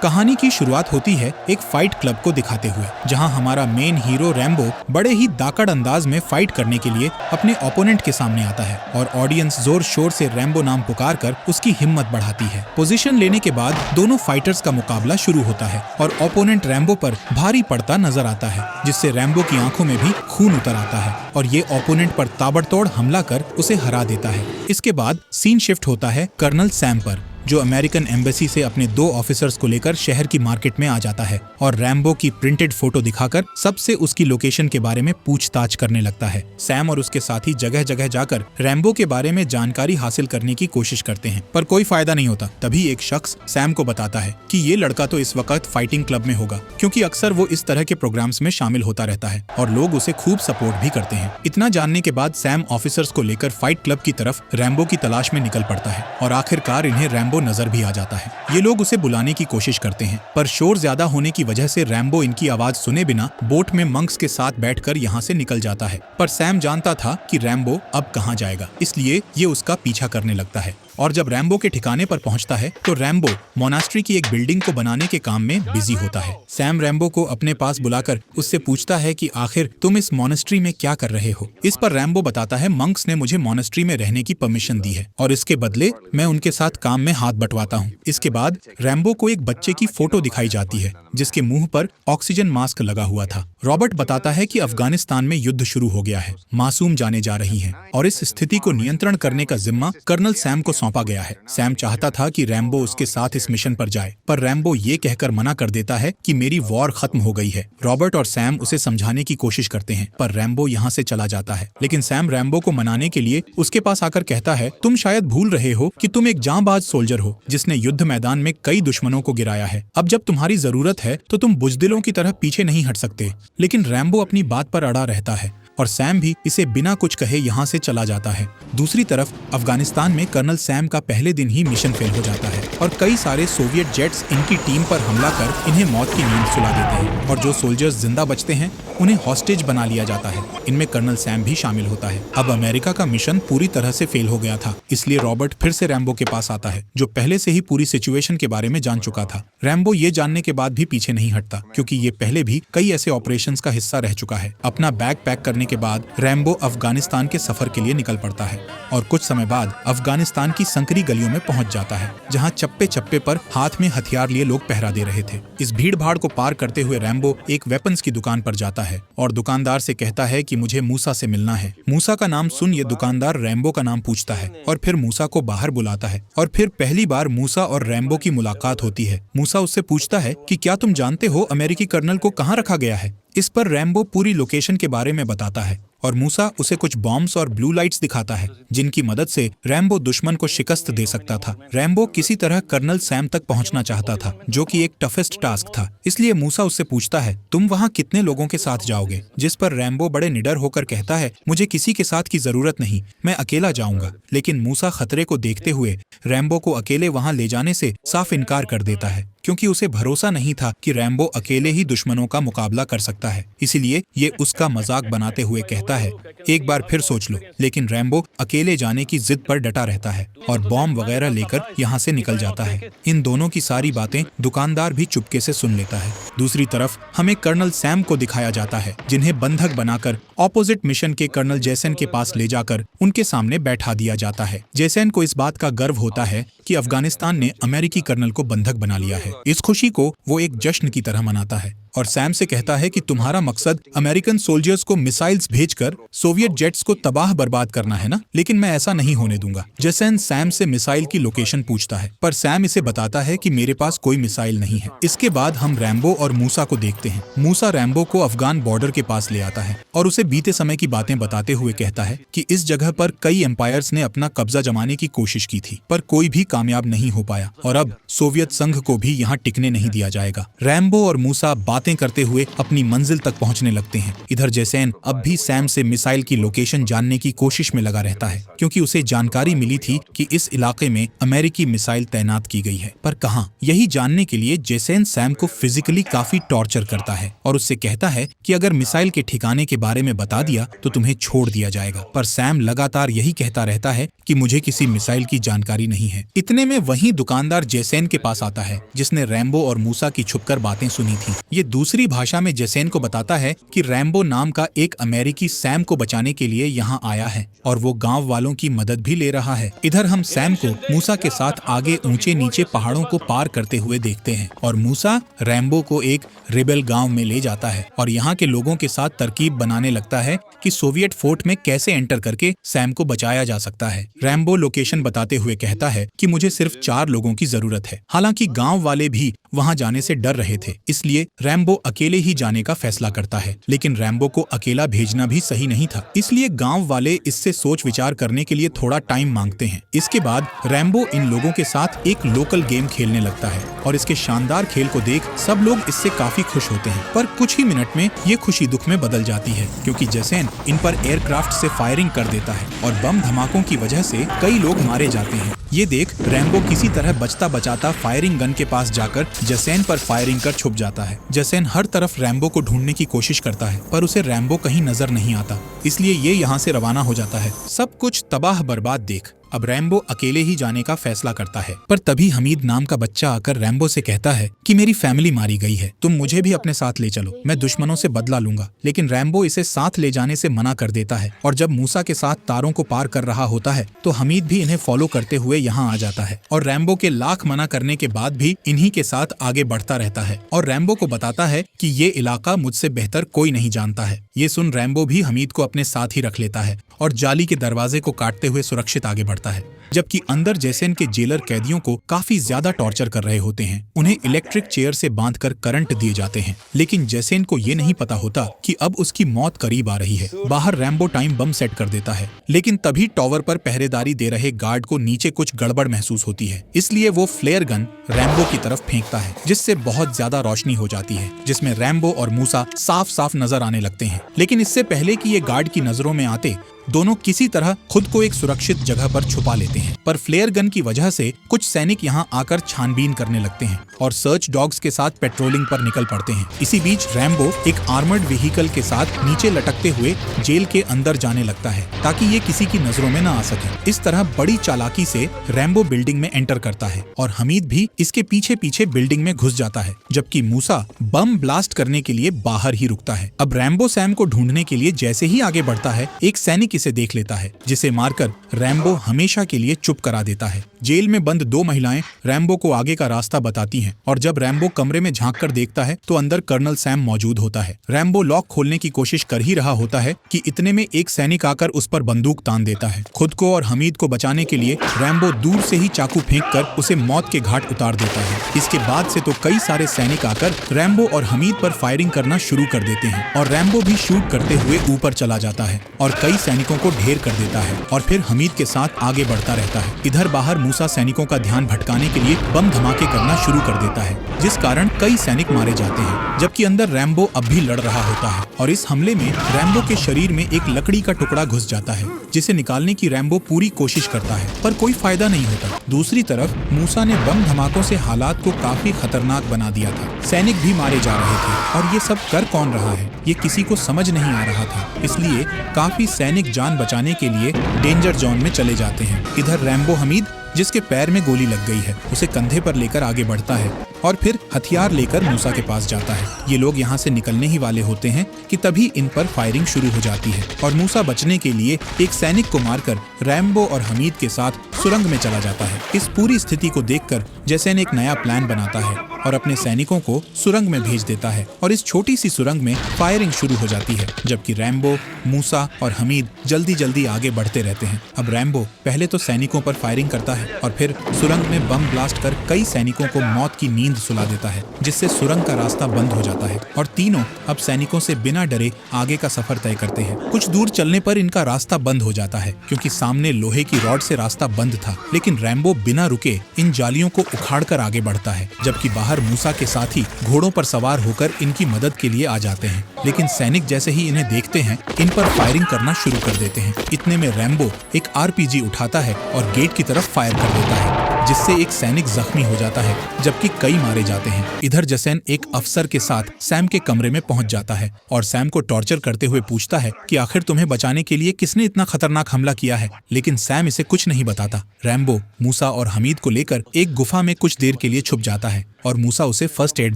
कहानी की शुरुआत होती है एक फाइट क्लब को दिखाते हुए, जहां हमारा मेन हीरो रैम्बो बड़े ही दाकड़ अंदाज में फाइट करने के लिए अपने ओपोनेंट के सामने आता है और ऑडियंस जोर शोर से रैम्बो नाम पुकार कर उसकी हिम्मत बढ़ाती है। पोजीशन लेने के बाद दोनों फाइटर्स का मुकाबला शुरू होता है और ओपोनेंट रैम्बो पर भारी पड़ता नजर आता है, जिससे रैम्बो की आंखों में भी खून उतर आता है और ये ओपोनेंट पर ताबड़तोड़ हमला कर उसे हरा देता है। इसके बाद सीन शिफ्ट होता है कर्नल सैम पर, जो अमेरिकन एम्बेसी से अपने 2 ऑफिसर्स को लेकर शहर की मार्केट में आ जाता है और रैम्बो की प्रिंटेड फोटो दिखाकर सबसे उसकी लोकेशन के बारे में पूछताछ करने लगता है। सैम और उसके साथी जगह जगह जाकर रैम्बो के बारे में जानकारी हासिल करने की कोशिश करते हैं, पर कोई फायदा नहीं होता। तभी एक शख्स सैम को बताता है कि ये लड़का तो इस वक्त फाइटिंग क्लब में होगा, क्योंकि अक्सर वो इस तरह के प्रोग्राम्स में शामिल होता रहता है और लोग उसे खूब सपोर्ट भी करते हैं। इतना जानने के बाद सैम ऑफिसर्स को लेकर फाइट क्लब की तरफ रैम्बो की तलाश में निकल पड़ता है और आखिरकार इन्हें रैम्बो नजर भी आ जाता है। ये लोग उसे बुलाने की कोशिश करते हैं, पर शोर ज्यादा होने की वजह से रैम्बो इनकी आवाज सुने बिना बोट में मंक्स के साथ बैठकर यहाँ से निकल जाता है। पर सैम जानता था कि रैम्बो अब कहाँ जाएगा, इसलिए ये उसका पीछा करने लगता है और जब रैम्बो के ठिकाने पर पहुंचता है तो रैम्बो मोनास्ट्री की एक बिल्डिंग को बनाने के काम में बिजी होता है। सैम रैम्बो को अपने पास बुलाकर उससे पूछता है कि आखिर तुम इस मोनास्ट्री में क्या कर रहे हो। इस पर रैम्बो बताता है मंक्स ने मुझे मोनास्ट्री में रहने की परमिशन दी है और इसके बदले मैं उनके साथ काम में हाथ बंटवाता हूँ। इसके बाद रैम्बो को एक बच्चे की फोटो दिखाई जाती है जिसके मुंह पर ऑक्सीजन मास्क लगा हुआ था। रॉबर्ट बताता है कि अफगानिस्तान में युद्ध शुरू हो गया है, मासूम जाने जा रही हैं और इस स्थिति को नियंत्रण करने का जिम्मा कर्नल सैम को सौंपा गया है। सैम चाहता था कि रैम्बो उसके साथ इस मिशन पर जाए, पर रैम्बो ये कहकर मना कर देता है कि मेरी वॉर खत्म हो गई है। रॉबर्ट और सैम उसे समझाने की कोशिश करते हैं, पर रैम्बो यहाँ से चला जाता है। लेकिन सैम रैम्बो को मनाने के लिए उसके पास आकर कहता है, तुम शायद भूल रहे हो कि तुम एक जांबाज सोल्जर हो जिसने युद्ध मैदान में कई दुश्मनों को गिराया है। अब जब तुम्हारी जरूरत है तो तुम बुजदिलों की तरह पीछे नहीं हट सकते। लेकिन रैम्बो अपनी बात पर अड़ा रहता है और सैम भी इसे बिना कुछ कहे यहाँ से चला जाता है। दूसरी तरफ अफगानिस्तान में कर्नल सैम का पहले दिन ही मिशन फेल हो जाता है और कई सारे सोवियत जेट्स इनकी टीम पर हमला कर इन्हें मौत की नींद सुला देते हैं और जो सोल्जर्स जिंदा बचते हैं उन्हें हॉस्टेज बना लिया जाता है। इनमें कर्नल सैम भी शामिल होता है। अब अमेरिका का मिशन पूरी तरह से फेल हो गया था, इसलिए रॉबर्ट फिर से रैम्बो के पास आता है, जो पहले से ही पूरी सिचुएशन के बारे में जान चुका था। रैम्बो ये जानने के बाद भी पीछे नहीं हटता, क्योंकि ये पहले भी कई ऐसे ऑपरेशंस का हिस्सा रह चुका है। अपना बैग पैक करने के बाद रैम्बो अफगानिस्तान के सफर के लिए निकल पड़ता है और कुछ समय बाद अफगानिस्तान की संकरी गलियों में पहुंच जाता है, जहां चप्पे चप्पे पर हाथ में हथियार लिए लोग पहरा दे रहे थे। इस भीड़ भाड़ को पार करते हुए रैम्बो एक वेपन्स की दुकान पर जाता है और दुकानदार से कहता है कि मुझे मूसा से मिलना है। मूसा का नाम सुन ये दुकानदार रैम्बो का नाम पूछता है और फिर मूसा को बाहर बुलाता है और फिर पहली बार मूसा और रैम्बो की मुलाकात होती है। मूसा उससे पूछता है कि क्या तुम जानते हो अमेरिकी कर्नल को कहाँ रखा गया है। इस पर रैम्बो पूरी लोकेशन के बारे में बताता है और मूसा उसे कुछ बॉम्ब्स और ब्लू लाइट्स दिखाता है, जिनकी मदद से रैम्बो दुश्मन को शिकस्त दे सकता था। रैम्बो किसी तरह कर्नल सैम तक पहुंचना चाहता था, जो कि एक टफेस्ट टास्क था। इसलिए मूसा उससे पूछता है, तुम वहां कितने लोगों के साथ जाओगे। जिस पर रैम्बो बड़े निडर होकर कहता है, मुझे किसी के साथ की जरूरत नहीं, मैं अकेला जाऊंगा। लेकिन मूसा खतरे को देखते हुए रैम्बो को अकेले वहां ले जाने से साफ इनकार कर देता है, क्योंकि उसे भरोसा नहीं था कि रैम्बो अकेले ही दुश्मनों का मुकाबला कर सकता है। इसीलिए ये उसका मजाक बनाते हुए कहता है, एक बार फिर सोच लो। लेकिन रैम्बो अकेले जाने की जिद पर डटा रहता है और बॉम्ब वगैरह लेकर यहाँ से निकल जाता है। इन दोनों की सारी बातें दुकानदार भी चुपके से सुन लेता है। दूसरी तरफ हमें कर्नल सैम को दिखाया जाता है, जिन्हें बंधक बनाकर ऑपोजिट मिशन के कर्नल जैसन के पास ले जाकर उनके सामने बैठा दिया जाता है। जैसन को इस बात का गर्व होता है कि अफगानिस्तान ने अमेरिकी कर्नल को बंधक बना लिया है। इस खुशी को वो एक जश्न की तरह मनाता है और सैम से कहता है कि तुम्हारा मकसद अमेरिकन सोल्जर्स को मिसाइल्स भेजकर सोवियत जेट्स को तबाह बर्बाद करना है ना, लेकिन मैं ऐसा नहीं होने दूंगा। जैसन सैम से मिसाइल की लोकेशन पूछता है, पर सैम इसे बताता है कि मेरे पास कोई मिसाइल नहीं है। इसके बाद हम रैम्बो और मूसा को देखते हैं। मूसा रैम्बो को अफगान बॉर्डर के पास ले आता है और उसे बीते समय की बातें बताते हुए कहता है कि इस जगह पर कई एम्पायर्स ने अपना कब्जा जमाने की कोशिश की थी, पर कोई भी कामयाब नहीं हो पाया और अब सोवियत संघ को भी यहाँ टिकने नहीं दिया जाएगा। रैम्बो और मूसा बातें करते हुए अपनी मंजिल तक पहुंचने लगते हैं। इधर जैसेन अब भी सैम से मिसाइल की लोकेशन जानने की कोशिश में लगा रहता है, क्योंकि उसे जानकारी मिली थी कि इस इलाके में अमेरिकी मिसाइल तैनात की गई है, पर कहां। यही जानने के लिए जैसेन सैम को फिजिकली काफी टॉर्चर करता है और उससे कहता है कि अगर मिसाइल के ठिकाने के बारे में बता दिया तो तुम्हें छोड़ दिया जाएगा। पर सैम लगातार यही कहता रहता है कि मुझे किसी मिसाइल की जानकारी नहीं है। इतने में वही दुकानदार जैसेन के पास आता है, जिसने जिसने रैम्बो और मूसा की छुपकर बातें सुनी थी। ये दूसरी भाषा में जेसेन को बताता है कि रैम्बो नाम का एक अमेरिकी सैम को बचाने के लिए यहाँ आया है और वो गांव वालों की मदद भी ले रहा है। इधर हम सैम को मूसा के साथ आगे ऊंचे नीचे पहाड़ों को पार करते हुए देखते हैं और मूसा रैम्बो को एक रिबेल गांव में ले जाता है और यहाँ के लोगों के साथ तरकीब बनाने लगता है कि सोवियत फोर्ट में कैसे एंटर करके सैम को बचाया जा सकता है। रैम्बो लोकेशन बताते हुए कहता है कि मुझे सिर्फ 4 लोगों की जरूरत है। हालांकि गांव वाले भी वहां जाने से डर रहे थे, इसलिए रैम्बो अकेले ही जाने का फैसला करता है। लेकिन रैम्बो को अकेला भेजना भी सही नहीं था, इसलिए गांव वाले इससे सोच विचार करने के लिए थोड़ा टाइम मांगते हैं। इसके बाद रैम्बो इन लोगों के साथ एक लोकल गेम खेलने लगता है और इसके शानदार खेल को देख सब लोग इससे काफी खुश होते हैं। पर कुछ ही मिनट में ये खुशी दुख में बदल जाती है, क्योंकि जेसेन इन पर एयरक्राफ्ट से फायरिंग कर देता है और बम धमाकों की वजह से कई लोग मारे जाते हैं। ये देख रैम्बो किसी तरह बचता बचाता फायरिंग गन के पास जाकर जेसेन पर फायरिंग कर छुप जाता है। जेसेन हर तरफ रैम्बो को ढूंढने की कोशिश करता है, पर उसे रैम्बो कहीं नजर नहीं आता, इसलिए ये यहाँ से रवाना हो जाता है। सब कुछ तबाह बर्बाद देख अब रैम्बो अकेले ही जाने का फैसला करता है। पर तभी हमीद नाम का बच्चा आकर रैम्बो से कहता है कि मेरी फैमिली मारी गई है, तुम मुझे भी अपने साथ ले चलो, मैं दुश्मनों से बदला लूंगा। लेकिन रैम्बो इसे साथ ले जाने से मना कर देता है और जब मूसा के साथ तारों को पार कर रहा होता है तो हमीद भी इन्हें फॉलो करते हुए यहाँ आ जाता है और रैम्बो के लाख मना करने के बाद भी इन्हीं के साथ आगे बढ़ता रहता है और रैम्बो को बताता है कि ये इलाका मुझसे बेहतर कोई नहीं जानता है। ये सुन रैम्बो भी हमीद को अपने साथ ही रख लेता है और जाली के दरवाजे को काटते हुए सुरक्षित आगे बढ़ता है। जबकि अंदर जेसेन के जेलर कैदियों को काफी ज्यादा टॉर्चर कर रहे होते हैं। उन्हें इलेक्ट्रिक चेयर से बांधकर करंट दिए जाते हैं, लेकिन जेसेन को ये नहीं पता होता कि अब उसकी मौत करीब आ रही है। बाहर रैम्बो टाइम बम सेट कर देता है, लेकिन तभी टॉवर पर पहरेदारी दे रहे गार्ड को नीचे कुछ गड़बड़ महसूस होती है, इसलिए वो फ्लेयर गन रैम्बो की तरफ फेंकता है, जिससे बहुत ज्यादा रोशनी हो जाती है, जिसमें रैम्बो और मूसा साफ साफ नजर आने लगते हैं। लेकिन इससे पहले कि ये गार्ड की नजरों में आते, दोनों किसी तरह खुद को एक सुरक्षित जगह पर छुपा लेते हैं। पर फ्लेयर गन की वजह से कुछ सैनिक यहाँ आकर छानबीन करने लगते हैं और सर्च डॉग्स के साथ पेट्रोलिंग पर निकल पड़ते हैं। इसी बीच रैम्बो एक आर्मर्ड व्हीकल के साथ नीचे लटकते हुए जेल के अंदर जाने लगता है ताकि ये किसी की नजरों में न आ सके। इस तरह बड़ी चालाकी से रैम्बो बिल्डिंग में एंटर करता है और हमीद भी इसके पीछे पीछे बिल्डिंग में घुस जाता है, जबकि मूसा बम ब्लास्ट करने के लिए बाहर ही रुकता है। अब रैम्बो सैम को ढूंढने के लिए जैसे ही आगे बढ़ता है, एक सैनिक इसे देख लेता है, जिसे मारकर रैम्बो हमेशा के लिए चुप करा देता है। जेल में बंद 2 महिलाएं रैम्बो को आगे का रास्ता बताती हैं और जब रैम्बो कमरे में झांक कर देखता है तो अंदर कर्नल सैम मौजूद होता है। रैम्बो लॉक खोलने की कोशिश कर ही रहा होता है कि इतने में एक सैनिक आकर उस पर बंदूक तान देता है। खुद को और हमीद को बचाने के लिए रैम्बो दूर से ही चाकू फेंक कर उसे मौत के घाट उतार देता है। इसके बाद से तो कई सारे सैनिक आकर रैम्बो और हमीद पर फायरिंग करना शुरू कर देते हैं और रैम्बो भी शूट करते हुए ऊपर चला जाता है और कई सैनिकों को ढेर कर देता है और फिर हमीद के साथ आगे बढ़ता रहता है। इधर बाहर मूसा सैनिकों का ध्यान भटकाने के लिए बम धमाके करना शुरू कर देता है, जिस कारण कई सैनिक मारे जाते हैं, जबकि अंदर रैम्बो अब भी लड़ रहा होता है और इस हमले में रैम्बो के शरीर में एक लकड़ी का टुकड़ा घुस जाता है, जिसे निकालने की रैम्बो पूरी कोशिश करता है, पर कोई फायदा नहीं होता। दूसरी तरफ मूसा ने बम धमाकों से हालात को काफी खतरनाक बना दिया था। सैनिक भी मारे जा रहे थे और ये सब कर कौन रहा है, ये किसी को समझ नहीं आ रहा था, इसलिए काफी सैनिक जान बचाने के लिए डेंजर जोन में चले जाते हैं। इधर रैम्बो हमीद, जिसके पैर में गोली लग गई है, उसे कंधे पर लेकर आगे बढ़ता है और फिर हथियार लेकर मूसा के पास जाता है। ये लोग यहाँ से निकलने ही वाले होते हैं कि तभी इन पर फायरिंग शुरू हो जाती है और मूसा बचने के लिए एक सैनिक को मारकर रैम्बो और हमीद के साथ सुरंग में चला जाता है। इस पूरी स्थिति को देखकर जेसेन एक नया प्लान बनाता है और अपने सैनिकों को सुरंग में भेज देता है और इस छोटी सी सुरंग में फायरिंग शुरू हो जाती है, जबकि रैम्बो, मूसा और हमीद जल्दी जल्दी आगे बढ़ते रहते हैं। अब रैम्बो पहले तो सैनिकों पर फायरिंग करता है और फिर सुरंग में बम ब्लास्ट कर कई सैनिकों को मौत की नींद सुला देता है, जिससे सुरंग का रास्ता बंद हो जाता है और तीनों अब सैनिकों से बिना डरे आगे का सफर तय करते हैं। कुछ दूर चलने पर इनका रास्ता बंद हो जाता है, क्योंकि सामने लोहे की रॉड से रास्ता बंद था, लेकिन रैम्बो बिना रुके इन जालियों को उखाड़कर आगे बढ़ता है, जबकि बाहर मूसा के साथी घोड़ों पर सवार होकर इनकी मदद के लिए आ जाते हैं। लेकिन सैनिक जैसे ही इन्हें देखते हैं, इन पर फायरिंग करना शुरू कर देते हैं। इतने में रैम्बो एक आरपीजी उठाता है और गेट की तरफ फायर कर देता है, जिससे एक सैनिक जख्मी हो जाता है, जबकि कई मारे जाते हैं। इधर जेसेन एक अफसर के साथ सैम के कमरे में पहुंच जाता है और सैम को टॉर्चर करते हुए पूछता है कि आखिर तुम्हें बचाने के लिए किसने इतना खतरनाक हमला किया है, लेकिन सैम इसे कुछ नहीं बताता। रैम्बो मूसा और हमीद को लेकर एक गुफा में कुछ देर के लिए छुप जाता है और मूसा उसे फर्स्ट एड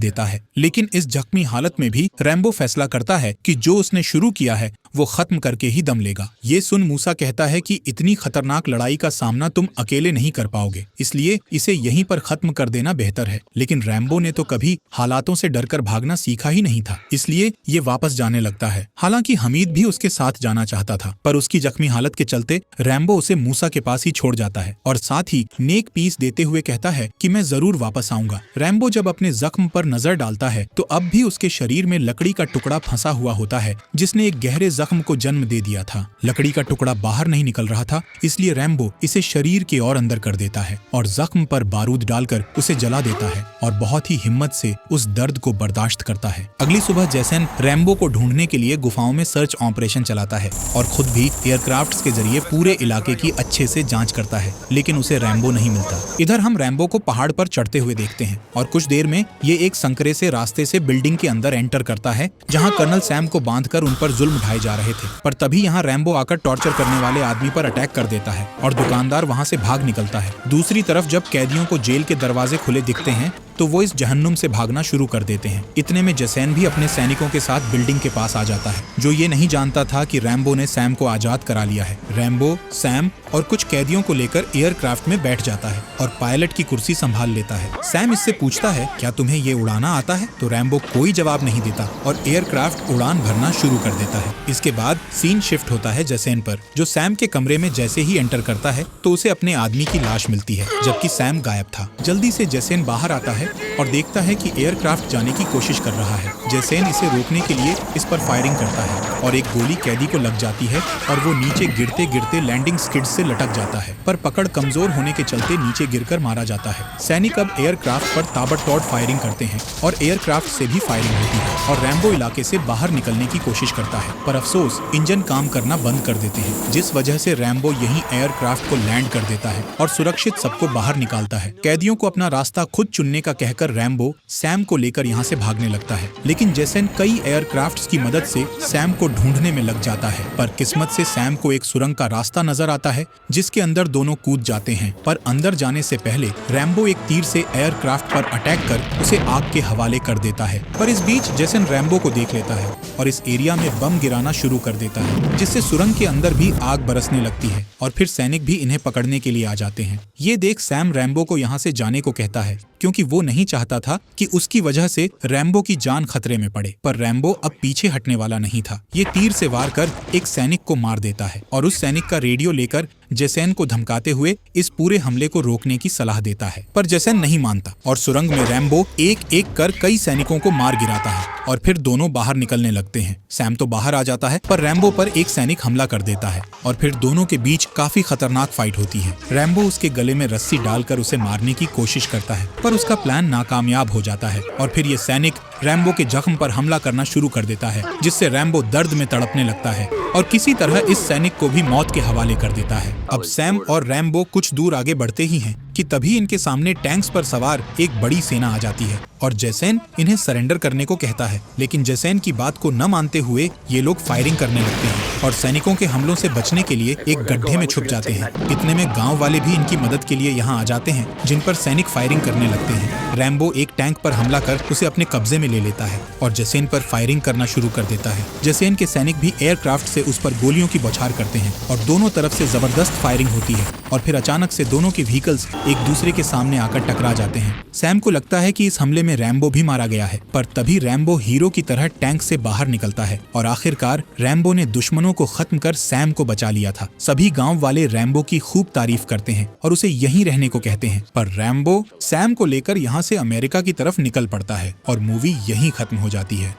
देता है। लेकिन इस जख्मी हालत में भी रैम्बो फैसला करता है कि जो उसने शुरू किया है वो खत्म करके ही दम लेगा। ये सुन मूसा कहता है कि इतनी खतरनाक लड़ाई का सामना तुम अकेले नहीं कर पाओगे, इसलिए इसे यहीं पर खत्म कर देना बेहतर है। लेकिन रैम्बो ने तो कभी हालातों से डरकर भागना सीखा ही नहीं था, इसलिए ये वापस जाने लगता है। हालांकि हमीद भी उसके साथ जाना चाहता था, पर उसकी जख्मी हालत के चलते रैम्बो उसे मूसा के पास ही छोड़ जाता है और साथ ही नेक पीस देते हुए कहता है कि मैं जरूर वापस आऊंगा। रैम्बो जब अपने जख्म पर नजर डालता है तो अब भी उसके शरीर में लकड़ी का टुकड़ा फंसा हुआ होता है, जिसने एक गहरे जख्म को जन्म दे दिया था। लकड़ी का टुकड़ा बाहर नहीं निकल रहा था, इसलिए रैम्बो इसे शरीर के और अंदर कर देता है और जख्म पर बारूद डालकर उसे जला देता है और बहुत ही हिम्मत से उस दर्द को बर्दाश्त करता है। अगली सुबह जैसेन रैम्बो को ढूंढने के लिए गुफाओं में सर्च ऑपरेशन चलाता है और खुद भी एयरक्राफ्ट्स के जरिए पूरे इलाके की अच्छे से जांच करता है, लेकिन उसे रैम्बो नहीं मिलता। इधर हम रैम्बो को पहाड़ पर चढ़ते हुए देखते हैं और कुछ देर में ये एक संकरे से रास्ते से बिल्डिंग के अंदर एंटर करता है, जहाँ कर्नल सैम को बांधकर उन पर जुल्म ढाए जा रहे थे। पर तभी यहाँ रैम्बो आकर टॉर्चर करने वाले आदमी पर अटैक कर देता है और दुकानदार वहाँ से भाग निकलता है। दूसरी तरफ जब कैदियों को जेल के दरवाजे खुले दिखते हैं तो वो इस जहन्नुम से भागना शुरू कर देते हैं। इतने में जैसेन भी अपने सैनिकों के साथ बिल्डिंग के पास आ जाता है, जो ये नहीं जानता था कि रैम्बो ने सैम को आजाद करा लिया है। रैम्बो, सैम और कुछ कैदियों को लेकर एयरक्राफ्ट में बैठ जाता है और पायलट की कुर्सी संभाल लेता है। सैम इससे पूछता है, क्या तुम्हें ये उड़ाना आता है? तो रैम्बो कोई जवाब नहीं देता और एयरक्राफ्ट उड़ान भरना शुरू कर देता है। इसके बाद सीन शिफ्ट होता है जैसेन पर, जो सैम के कमरे में जैसे ही एंटर करता है तो उसे अपने आदमी की लाश मिलती है, जबकि सैम गायब था। जल्दी से जैसेन बाहर आता है और देखता है कि एयरक्राफ्ट जाने की कोशिश कर रहा है। जैसेन इसे रोकने के लिए इस पर फायरिंग करता है और एक गोली कैदी को लग जाती है और वो नीचे गिरते गिरते लैंडिंग स्किड से लटक जाता है, पर पकड़ कमजोर होने के चलते नीचे गिरकर मारा जाता है। सैनिक अब एयरक्राफ्ट पर ताबड़तोड़ फायरिंग करते हैं और एयरक्राफ्ट से भी फायरिंग होती है और रैम्बो इलाके से बाहर निकलने की कोशिश करता है, पर अफसोस इंजन काम करना बंद कर देते हैं, जिस वजह से रैम्बो यहीं एयरक्राफ्ट को लैंड कर देता है और सुरक्षित सबको बाहर निकालता है। कैदियों को अपना रास्ता खुद चुनने का कहकर रैम्बो सैम को लेकर यहाँ से भागने लगता है, लेकिन जैसेन कई एयरक्राफ्ट्स की मदद से सैम को ढूंढने में लग जाता है। पर किस्मत से सैम को एक सुरंग का रास्ता नजर आता है, जिसके अंदर दोनों कूद जाते हैं, पर अंदर जाने से पहले रैम्बो एक तीर से एयरक्राफ्ट पर अटैक कर उसे आग के हवाले कर देता है। पर इस बीच जैसेन रैम्बो को देख लेता है और इस एरिया में बम गिराना शुरू कर देता है, जिससे सुरंग के अंदर भी आग बरसने लगती है और फिर सैनिक भी इन्हें पकड़ने के लिए आ जाते हैं। ये देख सैम रैम्बो को यहाँ से जाने को कहता है, क्योंकि वो नहीं चाहता था कि उसकी वजह से रैम्बो की जान खतरे में पड़े। पर रैम्बो अब पीछे हटने वाला नहीं था। ये तीर से वार कर एक सैनिक को मार देता है और उस सैनिक का रेडियो लेकर जैसेन को धमकाते हुए इस पूरे हमले को रोकने की सलाह देता है, पर जैसेन नहीं मानता और सुरंग में रैम्बो एक एक कर कई सैनिकों को मार गिराता है और फिर दोनों बाहर निकलने लगते हैं। सैम तो बाहर आ जाता है, पर रैम्बो पर एक सैनिक हमला कर देता है और फिर दोनों के बीच काफी खतरनाक फाइट होती है। रैम्बो उसके गले में रस्सी डालकर उसे मारने की कोशिश करता है, पर उसका प्लान नाकामयाब हो जाता है और फिर ये सैनिक रैम्बो के जख्म पर हमला करना शुरू कर देता है, जिससे रैम्बो दर्द में तड़पने लगता है और किसी तरह इस सैनिक को भी मौत के हवाले कर देता है। अब सैम और रैम्बो कुछ दूर आगे बढ़ते ही हैं कि तभी इनके सामने टैंक्स पर सवार एक बड़ी सेना आ जाती है और जैसेन इन्हें सरेंडर करने को कहता है, लेकिन जैसेन की बात को न मानते हुए ये लोग फायरिंग करने लगते हैं और सैनिकों के हमलों से बचने के लिए एक गड्ढे में छुप जाते हैं। इतने में गांव वाले भी इनकी मदद के लिए यहाँ आ जाते हैं, जिन पर सैनिक फायरिंग करने लगते हैं। रैम्बो एक टैंक पर हमला कर उसे अपने कब्जे में ले लेता है और जैसेन पर फायरिंग करना शुरू कर देता है। जैसेन के सैनिक भी एयरक्राफ्ट से उस पर गोलियों की बौछार करते हैं और दोनों तरफ से जबरदस्त फायरिंग होती है और फिर अचानक से दोनों के व्हीकल्स एक दूसरे के सामने आकर टकरा जाते हैं। सैम को लगता है कि इस हमले में रैम्बो भी मारा गया है, पर तभी रैम्बो हीरो की तरह टैंक से बाहर निकलता है और आखिरकार रैम्बो ने दुश्मनों को खत्म कर सैम को बचा लिया था। सभी गांव वाले रैम्बो की खूब तारीफ करते हैं और उसे यहीं रहने को कहते हैं, पर रैम्बो सैम को लेकर यहाँ से अमेरिका की तरफ निकल पड़ता है और मूवी यहीं खत्म हो जाती है।